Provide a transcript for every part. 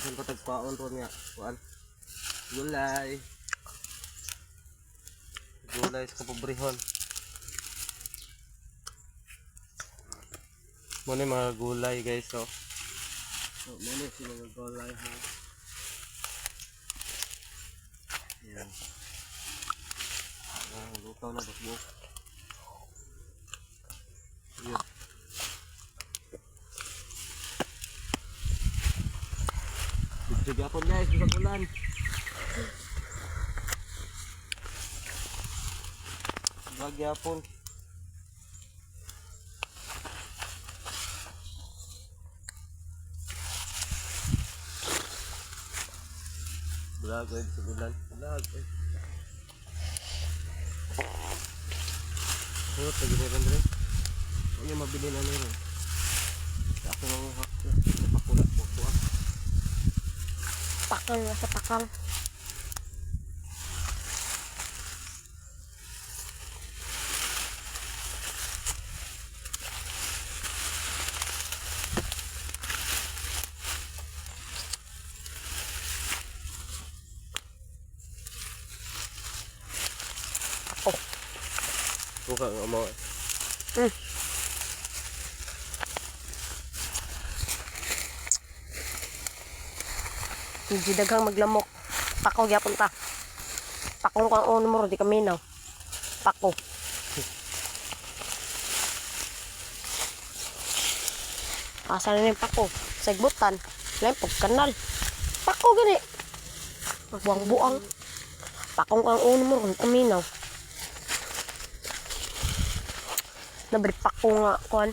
Isang patagpaon po niya. Kuan. Gulay. Gulay sa kapobrehon. Muna yung mga gulay guys. So muna yung mga gulay ha. Yan. Lukaw na bakbuk. Yan. Bigyan po guys, sa ulan. Bagyapon. Vlog ay sa ulan. Vlog ay. Oh, tagi na rin rin. Ano yung mabili na rin? Ako mga pakulat po po. Pakal na sa pakal. Buka nga mo. Hindi daghang maglamok. Pako gyapon ta. Pakong kang uno mo di kami naw. Pako. Asa na yung pako? Sagbutan. Lempog kanal. Pako gani. Buang-buang. Pakong kang uno mo di kami naw. Nabri pako nga kuan.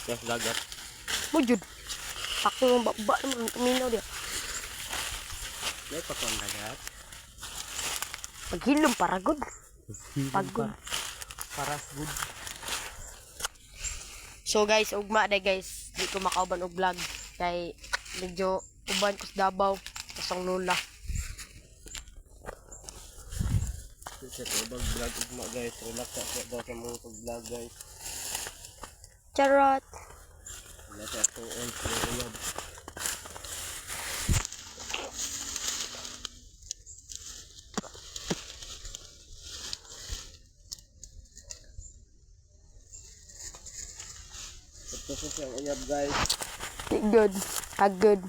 Yes, dagat. Mujud. Pako nga baba naman di kami naw dia. May pakon dagat. Paghilom para good. Pagod. Paras good. So guys, ugma day guys. Di ko makauban og vlog kay medyo uban ko sa Davao kasong lula. Sa tubag vlog ugma guys. Relax sa daw sa mga vlog guys. Charot. Wala sa tuon sa uyab. Ito siya ang uyab guys. Good. Agad.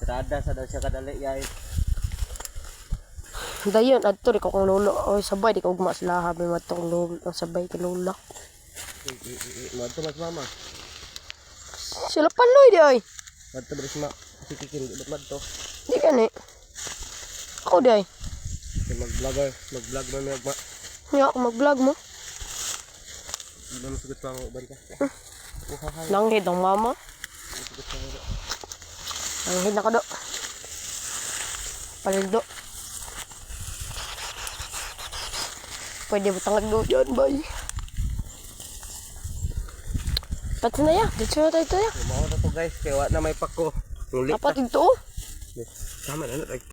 Sarada sa daw siya kadali guys. Dayon adto di ko kung lolo o sabay di ko ugma sila habi matong lolo sabay kay lolo. Madto mas mama. Sila paloy di ay. Madto bris ma. Sikikin di madto. Di gani. Ako di ay. Mag-vlogger, mag-vlog man may agma. Nya ako mag-vlog mo. Hindi mo sugot pa ang uban ka. Nanghid ang mama. Sugot pa nga. Nanghid na ko do. Paldo. Pwede mo tangag do dyan, bay. Pati na ya. Dito na tayo ya. Mao na to guys, kaya wa na may pako. Dapat ito. Yes. Tama na.